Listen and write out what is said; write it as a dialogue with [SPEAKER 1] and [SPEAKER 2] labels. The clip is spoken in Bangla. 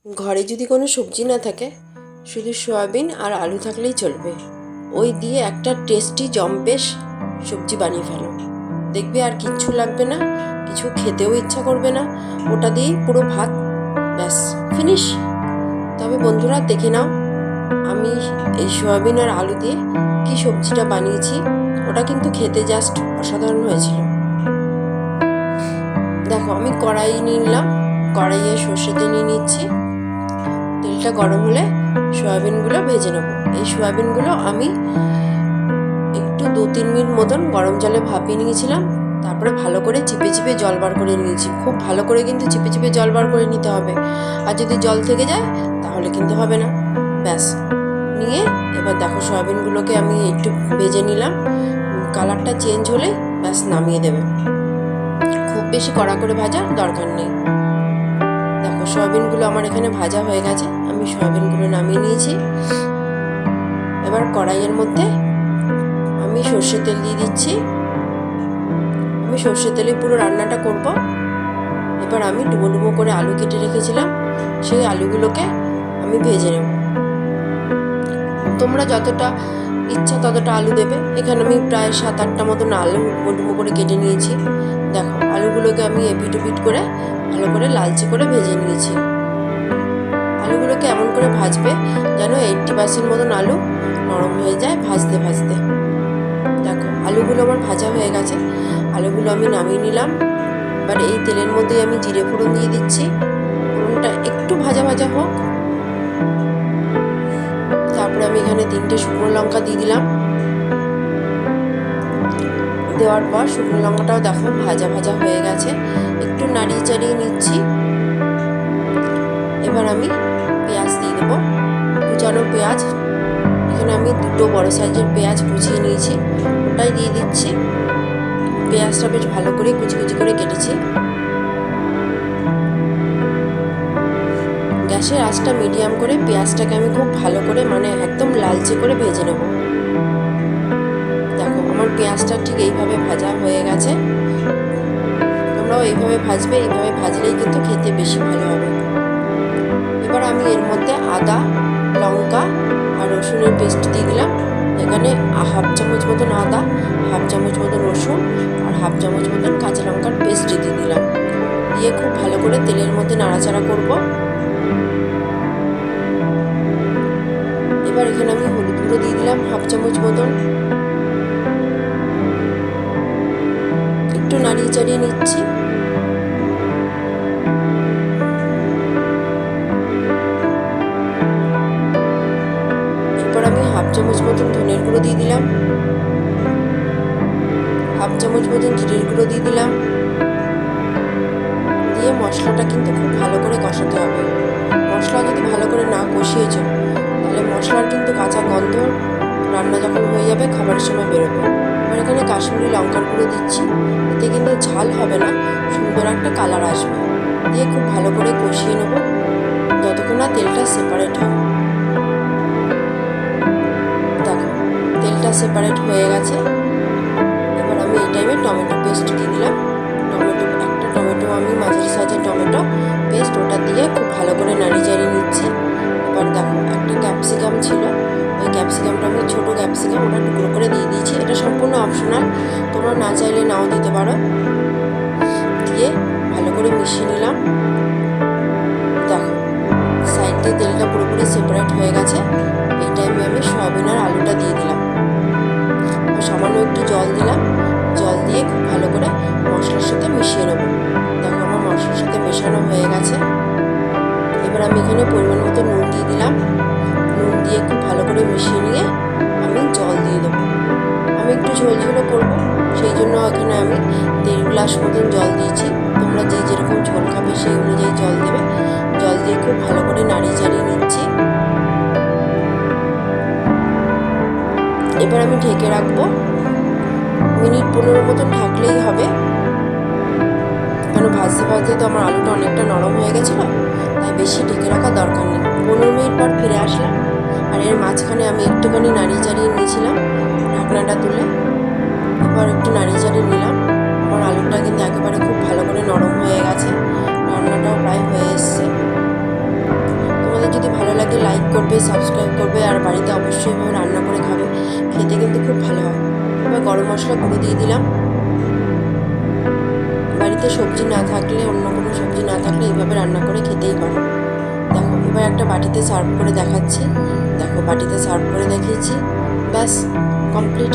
[SPEAKER 1] ঘরে যদি কোনো সবজি না থাকে, শুধু সয়াবিন আর আলু থাকলেই চলবে। ওই দিয়ে একটা টেস্টি জম্পেশ সবজি বানিয়ে ফেলো, দেখবে আর কিচ্ছু লাগবে না, কিছু খেতেও ইচ্ছা করবে না, ওটা দিয়েই পুরো ভাত, ব্যাস ফিনিশ। তবে বন্ধুরা দেখে নাও আমি এই সয়াবিন আর আলু দিয়ে কি সবজিটা বানিয়েছি, ওটা কিন্তু খেতে জাস্ট অসাধারণ হয়েছিল। দেখো আমি কড়াই নিয়ে নিলাম, কড়াইয়ে সর্ষে তেল নিয়ে নিচ্ছি। তেলটা গরম হলে সয়াবিনগুলো ভেজে নেব। এই সয়াবিনগুলো আমি একটু 2-3 মিনিট মতন গরম জলে ভাপিয়ে নিয়েছিলাম, তারপরে ভালো করে চিপে চিপে জল বার করে নিয়েছি। খুব ভালো করে কিন্তু চিপে চিপে জল বার করে নিতে হবে, আর যদি জল থেকে যায় তাহলে কিন্তু হবে না। ব্যাস নিয়ে এবার দেখো সয়াবিনগুলোকে আমি একটু ভেজে নিলাম, কালারটা চেঞ্জ হলে ব্যাস নামিয়ে দেবে। খুব বেশি কড়া করে ভাজার দরকার নেই। দেখো সয়াবিনগুলো আমার এখানে ভাজা হয়ে গেছে, আমি সয়াবিনগুলো নামিয়ে নিয়েছি। এবার কড়াইয়ের মধ্যে আমি সর্ষের তেল দিয়ে দিচ্ছি। আমি সর্ষের তেলে পুরো রান্নাটা করব। এবার আমি ডুবো ডুবো করে আলু কেটে রেখেছিলাম, সেই আলুগুলোকে আমি ভেজে নেব। তোমরা যতটা ইচ্ছা ততটা আলু দেবে। এখানে আমি প্রায় 7-8টা মতন আলু ডুবো ডুবো করে কেটে নিয়েছি। দেখো আলুগুলোকে আমি এপিট ওপিট করে ভালো করে লালচে করে ভেজে নিয়েছি। আলুগুলোকে এমন করে ভাজবে যেন 80% মতন আলু নরম হয়ে যায় ভাজতে ভাজতে। দেখো আলুগুলো আমার ভাজা হয়ে গেছে, আলুগুলো আমি নামিয়ে নিলাম। এবার এই তেলের মধ্যে আমি জিরে ফোড়ন দিয়ে দিচ্ছি। ফোড়নটা একটু ভাজা ভাজা হোক, তারপরে আমি এখানে 3টে শুকনো লঙ্কা দিয়ে দিলাম। দেওয়ার পর শুকনো লঙ্কাটাও দেখো ভাজা ভাজা হয়ে গেছে, একটু নাড়িয়ে চাড়িয়ে নিচ্ছি। এবার আমি পেঁয়াজ দিয়ে দেবো, কুচানো পেঁয়াজ। এখানে আমি 2টো বড় সাইজের পেঁয়াজ কুচিয়ে নিয়েছি, ওটাই দিয়ে দিচ্ছি। পেঁয়াজটা বেশ ভালো করে কুচি কুচি করে কেটেছি। গ্যাসের আঁচটা মিডিয়াম করে পেঁয়াজটাকে আমি খুব ভালো করে একদম লালচে করে ভেজে নেব। দেখো আমার পেঁয়াজটা ঠিক এইভাবে ভাজা হয়ে গেছে। তোমরাও এইভাবে ভাজবে, এইভাবে ভাজলেই কিন্তু খেতে বেশি ভালো হবে। এবার আমি এর মধ্যে আদা, লঙ্কা আর রসুনের পেস্ট দিয়ে দিলাম। এখানে 1/2 চামচ মতন আদা, 1/2 চামচ মতন রসুন আর 1/2 চামচ মতন কাঁচা লঙ্কার পেস্ট দিয়ে দিলাম। দিয়ে খুব ভালো করে তেলের মধ্যে নাড়াচাড়া করব। এবার এখানে আমি হলুদ গুঁড়ো দিয়ে দিলাম 1/2 চামচ মতন। একটু নাড়িয়ে চাড়িয়ে নিচ্ছি। এরপর আমি 1/2 চামচ মতন ধনের গুঁড়ো দিয়ে দিলাম, 1/2 চামচ মতন জিরের গুঁড়ো দিয়ে দিলাম। দিয়ে মশলাটা কিন্তু খুব ভালো করে কষাতে হবে। মশলা যদি ভালো করে না কষিয়েছো তাহলে মশলার কিন্তু কাঁচা গন্ধ রান্না যখন হয়ে যাবে খাবারের সময় বেরোবে। এবার এখানে কাশ্মীরি লঙ্কার গুঁড়ো দিচ্ছি, এতে কিন্তু ঝাল হবে না, সুন্দর একটা কালার আসবে। দিয়ে খুব ভালো করে কষিয়ে নেব যতক্ষণ না তেলটা সেপারেট হয়। দেখো তেলটা সেপারেট হয়ে গেছে। এবার আমি এই টাইমে টমেটো পেস্ট দিয়ে দিলাম। একটা টমেটো আমি মাঝারি সাইজের টমেটো পেস্ট, ওটা দিয়ে খুব ভালো করে নাড়িয়ে চাড়িয়ে নিচ্ছি। এবার দেখো একটা ক্যাপসিকাম ছিল, ওই ক্যাপসিকামটা আমি ছোটো ক্যাপসিকাম, ওটা টুকরো করে দিয়ে দিয়েছি। এটা সম্পূর্ণ অপশনাল, তোমরা না চাইলে নাও দিতে পারো। দিয়ে ভালো করে মিশিয়ে নিলাম। দেখো সাইড দিয়ে তেলটা পুরোপুরি সেপারেট হয়ে গেছে। এই টাইমে আমি সয়াবিন আর আলুটা দিয়ে দিলাম, সামান্য একটু জল দিলাম। জল দিয়ে খুব ভালো করে মশলার সাথে মিশিয়ে নেব। দেখো আমার মশলার সাথে মেশানো হয়ে গেছে। এবার আমি এখানে পরিমাণ মতো নুন দিয়ে দিলাম। নুন দিয়ে খুব ভালো করে মিশিয়ে নিয়ে আমি জল দিয়ে দেবো। আমি একটু ঝোল ঝোলও করবো, সেই জন্য এখানে আমি 1.5 গ্লাস মতন জল দিয়েছি। তোমরা যে যেরকম ঝোল খাবে সেই অনুযায়ী জল দেবে। জল দিয়ে খুব ভালো করে নাড়িয়ে চাড়িয়ে নিচ্ছি। এবার আমি ঢেকে রাখবো, মিনিট 15 মতন ঢাকলেই হবে। কেন ভাজতে ভাজতে তো আমার আলুটা অনেকটা নরম হয়ে গেছিলো, তাই বেশি ঢেকে রাখার দরকার নেই। 15 মিনিট পর ফিরে আসলাম, আর এর মাঝখানে আমি একটুখানি নাড়িয়ে চাড়িয়ে নিয়েছিলাম ঢাকনাটা তুলে। এবার একটু নাড়িয়ে চাড়িয়ে নিলাম। আমার আলুটা কিন্তু একেবারে খুব ভালো করে নরম হয়ে গেছে, রান্নাটাও প্রায় হয়ে এসছে। করবে, সাবস্ক্রাইব করবে, আর বাড়িতে অবশ্যই এভাবে রান্না করে খাবে, খেতে কিন্তু খুব ভালো হয়। এবার গরম মশলা গুঁড়ো দিয়ে দিলাম। বাড়িতে সবজি না থাকলে, অন্য কোনো সবজি না থাকলে এইভাবে রান্না করে খেতেই পারো। দেখো এবার একটা বাটিতে সার্ভ করে দেখাচ্ছি। দেখো বাটিতে সার্ভ করে দেখিয়েছি, ব্যাস কমপ্লিট।